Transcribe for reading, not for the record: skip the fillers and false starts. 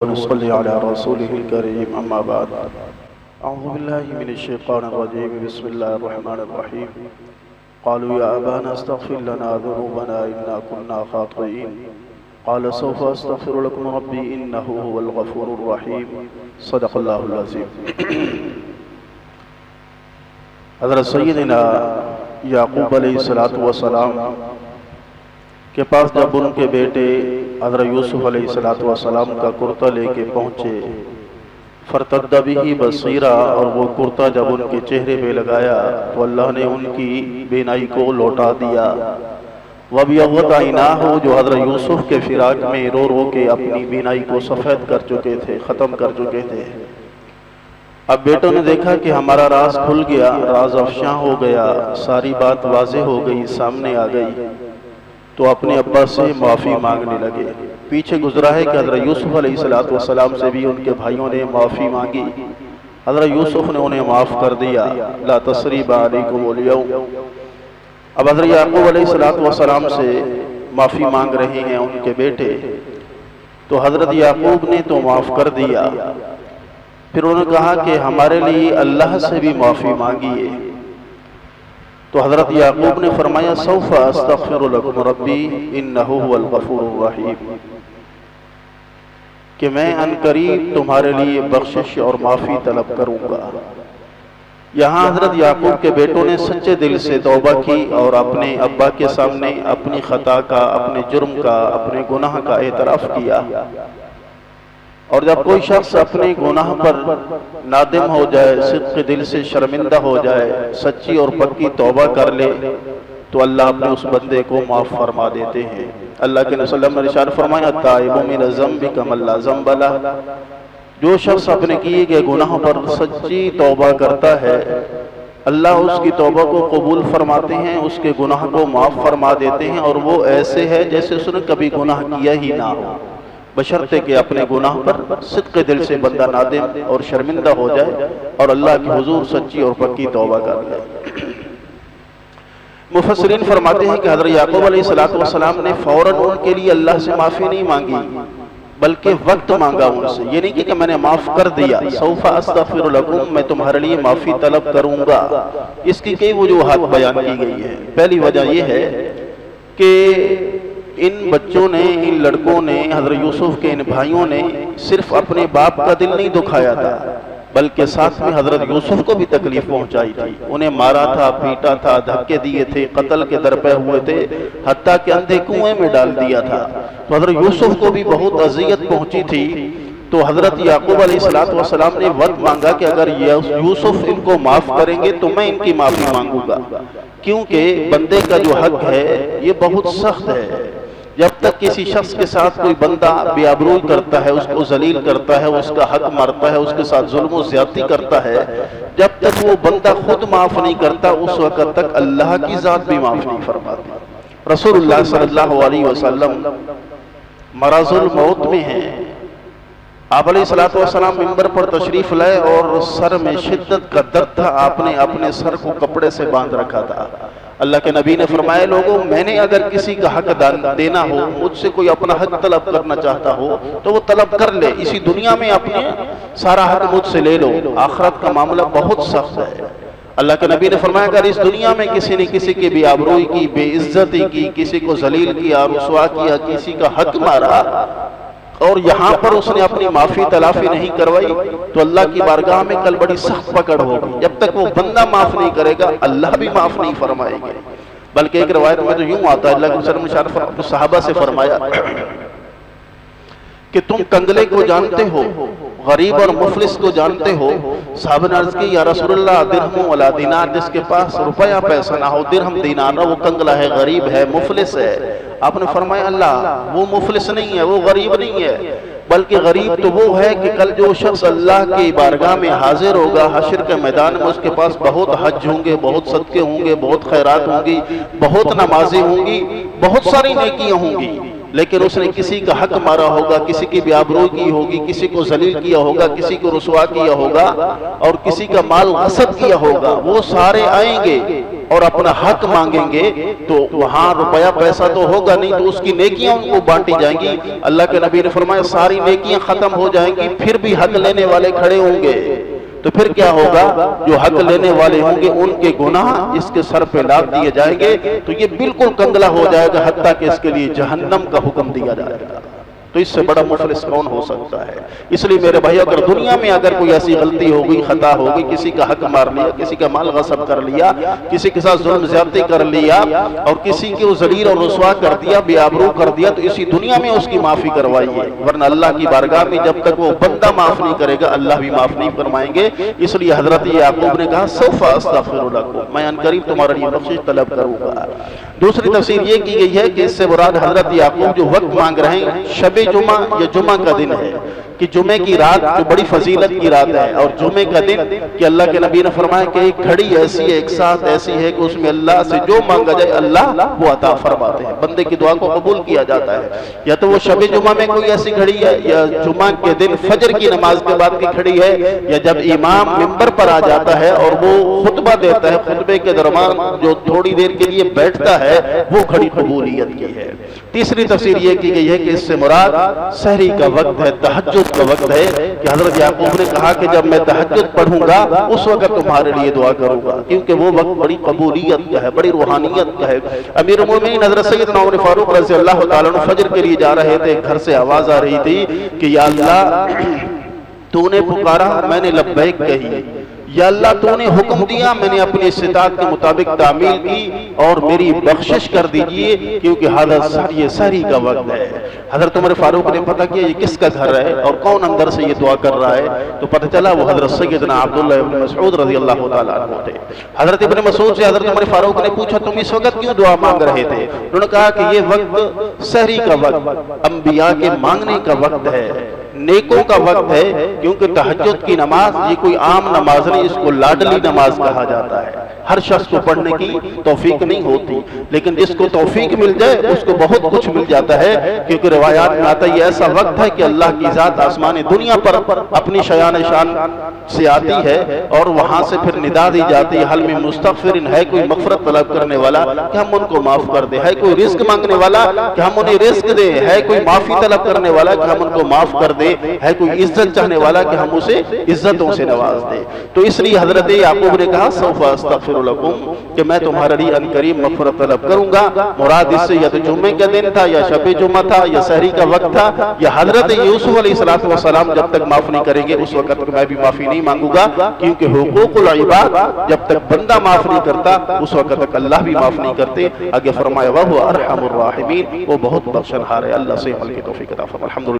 वनस्सल्ली अला रसूलिहिल करीम अम्मा बाद अऊज़ु बिल्लाहि मिनश शैतानिर रजीम बिस्मिल्लाहिर रहमानिर रहीम क़ालू या अबाना अस्तग़फिर लना ज़ुनूबना इन्ना कुन्ना ख़ातिईन क़ाल सौफ़ अस्तग़फिरु लकुम रब्बी इन्नहु हुवल गफ़ूरुर रहीम सदक़ल्लाहुल अज़ीम। हज़रत सय्यदना याक़ूब अलैहिस्सलातु वस्सलाम के पास जब उनके बेटे हज़रत यूसुफ अलैहिस्सलातु वस्सलाम का कुर्ता लेके पहुँचे, फरतद्दा बिही बसीरा, और वो कुर्ता जब उनके चेहरे पे लगाया तो अल्लाह ने उनकी बीनाई को लौटा दिया। वबियज़्ज़त ऐनाहु, जो हज़रत यूसुफ के फिराक में रो रो के अपनी बीनाई को सफ़ेद कर चुके थे, ख़त्म कर चुके थे। अब बेटों ने देखा कि हमारा राज खुल गया, राज अफ़शां हो गया, सारी बात वाज़ेह हो गई, सामने आ गई, तो अपने अब्बा से माफ़ी मांगने लगे। पीछे गुजरा है कि हज़रत यूसुफ अलैहिस्सलातु वस्सलाम से भी उनके भाइयों ने माफ़ी मांगी, हज़रत यूसुफ ने उन्हें माफ़ कर दिया। ला तस्रीब अलैकुमुल यौम। अब हज़रत याक़ूब अलैहिस्सलातु वस्सलाम से माफ़ी मांग रहे हैं उनके बेटे, तो हज़रत याक़ूब ने तो माफ़ कर दिया। फिर उन्होंने कहा कि हमारे लिए अल्लाह से भी माफ़ी मांगिए। तो हज़रत याक़ूब ने फरमाया सौफ़ अस्तग़फिरु लकुम रब्बी इन्नहु हुवल गफ़ूरुर रहीम, कि मैं अनकरीब तुम्हारे लिए बख्शिश और माफ़ी तलब करूँगा। यहाँ हज़रत याक़ूब के बेटों ने सच्चे दिल से तौबा की और अपने अब्बा के सामने अपनी ख़ता का, अपने जुर्म का, अपने गुनाह का एतराफ़ किया। और जब कोई शख्स अपने गुनाह पर नादिम हो जाए, सिद्क़ दिल से शर्मिंदा हो जाए, सच्ची और पक्की तौबा कर ले, तो अल्लाह अपने उस बंदे को माफ़ फरमा देते हैं। अल्लाह के नबी सल्लल्लाहु अलैहि वसल्लम ने इरशाद फरमाया ताइबु मिन ज़ंबि कमन ला ज़ंब लह, जो शख्स अपने किए गए गुनाह पर सच्ची तौबा करता है, अल्लाह उसकी तौबा को कबूल फरमाते हैं, उसके गुनाह को माफ़ फरमा देते हैं, और वो ऐसे है जैसे उसने कभी गुनाह किया ही ना हो, बशर्ते कि अपने गुनाह पर सिद्क़ दिल से बंदा नादिम और शर्मिंदा हो जाए और अल्लाह की हुजूर सच्ची और पक्की तौबा कर ले। मुफस्सिरीन फरमाते हैं कि हज़रत याक़ूब अलैहिस्सलातु वस्सलाम ने फ़ौरन उनके लिए अल्लाह से माफ़ी नहीं मांगी, बल्कि वक्त मांगा उनसे। ये नहीं कि मैंने माफ़ कर दिया, सौफ़ अस्तग़फिरु लकुम, मैं तुम्हारे लिए माफ़ी तलब करूँगा। इसकी कई वजूहात बयान की गई है। पहली वजह यह है कि इन बच्चों ने, इन लड़कों ने, हज़रत यूसुफ के इन भाइयों ने सिर्फ अपने बाप का दिल नहीं दुखाया था, बल्कि साथ में हज़रत यूसुफ को भी तकलीफ पहुंचाई थी। उन्हें मारा था, पीटा था, धक्के दिए थे, कत्ल के दर पे हुए थे, हत्ता के अंधे कुएं में डाल दिया था। तो हज़रत यूसुफ को भी बहुत अज़ियत पहुंची थी। तो हज़रत याक़ूब अलैहिस्सलातु वस्सलाम ने वक्त मांगा कि अगर यूसुफ इनको माफ़ करेंगे तो मैं इनकी माफ़ी मांगूंगा, क्योंकि बंदे का जो हक है ये बहुत सख्त है। जब तक किसी शख्स के साथ कोई बंदा बेआबरूई करता है, उसको जलील करता है, उसका हक मारता है, उसके साथ जुल्म और ज़्यादती करता है, जब तक वो बंदा खुद माफ़ नहीं करता, उस वक़्त तक अल्लाह की ज़ात भी माफ़ नहीं फरमाती। रसूलुल्लाह सल्लल्लाहु अलैहि वसल्लम मराज़ुल मौत में हैं। आप अलैहिस्सलातु वस्सलाम मिंबर पर तशरीफ़ लाए और सर में शिद्दत का दर्द था, आपने अपने सर को कपड़े से बांध रखा था। अल्लाह के नबी ने फरमाया लोगों, मैंने अगर किसी का हक देना हो, मुझसे कोई अपना हक तलब करना चाहता हो तो वो तलब कर ले, इसी दुनिया में अपने सारा हक मुझसे ले लो, आखिरत का मामला बहुत सख्त है। अल्लाह के नबी ने फरमाया अगर इस दुनिया में किसी ने किसी की बेआबरूई की, बेइज्जती की, किसी को जलील किया, रुसवा किया, किसी का हक मारा और यहाँ पर उसने अपनी माफ़ी तलाफी नहीं करवाई, तो अल्लाह की बारगाह में कल बड़ी सख्त पकड़ होगी। जब तक वो बंदा माफ़ नहीं करेगा, अल्लाह भी माफ़ नहीं फरमाएंगे। बल्कि एक रवायत में तो यूँ आता है, अल्लाह के रसूल ने सहाबा से फरमाया कि तुम कंगले को जानते हो, गरीब और मुफलिस को जानते हो। साहब ने अर्ज़ की या रसूलल्लाह दिरहम वला दीनार, जिसके पास रुपया पैसा ना हो, दिरहम दीनार ना, वो कंगला है, गरीब है, मुफलिस है। आपने फरमाया अल्लाह वो मुफलिस नहीं है, वो गरीब नहीं है, बल्कि गरीब तो वो है कि कल जो शख्स अल्लाह की बारगाह में हाजिर होगा हशर के मैदान में, उसके पास बहुत हज होंगे, बहुत सदके होंगे, बहुत खैरात होंगी, बहुत नमाजें होंगी, बहुत सारी नेकियां होंगी, लेकिन उसने किसी का हक मारा होगा, किसी की बेआबरूई की होगी, किसी को जलील किया होगा, किसी को रुसवा किया होगा और किसी का माल गसब किया होगा। वो सारे आएंगे और अपना हक मांगेंगे तो वहां रुपया पैसा तो होगा नहीं, तो उसकी नेकियां उनको बांटी जाएंगी। अल्लाह के नबी ने फरमाया सारी नेकियां खत्म हो जाएंगी, फिर भी हक लेने वाले खड़े होंगे। तो फिर क्या होगा, जो हक लेने वाले होंगे उनके गुनाह इसके सर पे लाद दिए जाएंगे, तो ये बिल्कुल कंगला हो जाएगा, हत्ता कि इसके लिए जहन्नम का हुक्म दिया जाएगा। तो इससे बड़ा मुफलिस कौन हो सकता है। इसलिए मेरे भाई, अगर दुनिया में अगर कोई ऐसी गलती हो गई, खता हो गई, किसी का हक मार लिया, किसी का माल गसब कर लिया, किसी के साथ जुल्म ज्यादती कर लिया और किसी को जलील और रुसवा कर दिया, बेआबरू कर दिया, तो इसी दुनिया में उसकी माफी करवाइए, वरना अल्लाह की बारगाह में जब तक वो बंदा माफ नहीं करेगा अल्लाह भी माफ नहीं फरमाएंगे। इसलिए हजरत याकूब ने कहा सौफा अस्तगफिरु लकुम, मैं अनकरीब तुम्हारे लिए बख्शिश तलब करूंगा। दूसरी तफसीर ये की गई है कि इससे मुराद हजरत याकूब जो वक्त मांग रहे हैं शबे जुमा या जुमा का दिन है, कि जुमे की रात जो बड़ी फजीलत की रात है, और जुमे का दिन कि अल्लाह के नबी ने फरमाया कि एक घड़ी ऐसी है, एक साथ ऐसी है कि उसमें अल्लाह से जो मांगा जाए अल्लाह वो अता फरमाते हैं, बंदे की दुआ को कबूल किया जाता है। या तो वो शबे जुमा में कोई ऐसी घड़ी है, या जुमा के दिन फजर की नमाज के बाद की घड़ी है, या जब इमाम मिंबर पर आ जाता है और वो खुतबा देता है, खुतबे के दरमियान जो थोड़ी देर के लिए बैठता है वो घड़ी कबूलियत की है। तीसरी तफसीर ये की गई है कि इससे मुराद सहरी का वक्त है, तहज्जुद का वक्त है, कि हजरत याकूब ने कहा कि जब मैं तहज्जुद पढ़ूंगा उस वक्त तुम्हारे लिए दुआ करूंगा, क्योंकि वो वक्त बड़ी कबूलियत का है, बड़ी रूहानियत का है। अमीर मोमिनीन हजरत सैयदना उमर फारूक रज़ी अल्लाह तआला अन्हु फजर के लिए जा रहे थे, घर से आवाज आ रही थी कि या अल्लाह तूने पुकारा मैंने लब्बैक कही, या अल्लाह तूने हुक्म दिया मैंने अपनी इस्तिताअत के मुताबिक तामील की और मेरी बख्शिश कर दीजिए, क्योंकि ये सहरी का वक्त है। हजरत उमर फारूक ने पता किया ये किसका घर है और कौन अंदर से ये दुआ कर रहा है, तो पता चला वो हजरत सैयदना अब्दुल्लाह इब्न मसऊद रज़ी अल्लाह तआला अन्हु थे। हजरत इब्न मसऊद से हजरत उमर फारूक ने पूछा तुम इस वक्त क्यों दुआ मांग रहे थे? उन्होंने कहा कि ये वक्त सहरी का वक्त, अंबिया के मांगने का वक्त है, नेकों का वक्त है, क्योंकि तहज्जुद की नमाज ये कोई आम नमाज नहीं, इसको लाडली नमाज कहा जाता है। हर शख्स को पढ़ने की तौफीक नहीं होती, लेकिन जिसको तौफीक मिल जाए उसको बहुत कुछ मिल जाता है, क्योंकि रिवायात में आता है ये ऐसा वक्त है कि अल्लाह की जात आसमान दुनिया पर अपनी शयान शान से आती है और वहां से फिर निदा दी जाती है, हल में मुस्तगफिरिन, है कोई मगफरत तलब करने वाला कि हम उनको माफ कर दे, है कोई रिस्क मांगने वाला कि हम उन्हें रिस्क दे, है कोई माफी तलब करने वाला कि हम उनको माफ कर दे, है कोई इज्जत चाहने वाला कि हम उसे इज्जतों से नवाज दे। तो इसलिए हजरत याकूब ने कहा सौफा अस्तगफिरु लकुम, कि मैं तुम्हारे लिए अनकरीब मगफरत तलब करूंगा। मुराद इससे या तो जुम्मे का दिन था, या शबे जुमा था, या सहरी का वक्त था, या हजरत यूसुफ अलैहिस्सलातु वस्सलाम जब तक माफ नहीं करेंगे उस वक्त मैं भी माफी नहीं मांगूंगा, क्योंकि हुकूकुल इबाद जब तक बंदा माफ नहीं करता उस वक्त तक अल्लाह भी माफ नहीं करते। आगे फरमाया वह अरहमुर राहिमीन, वो बहुत बख्शनहार है। अल्लाह से अमल की तौफीक अता फरमाए। अल्हम्दुलिल्लाह।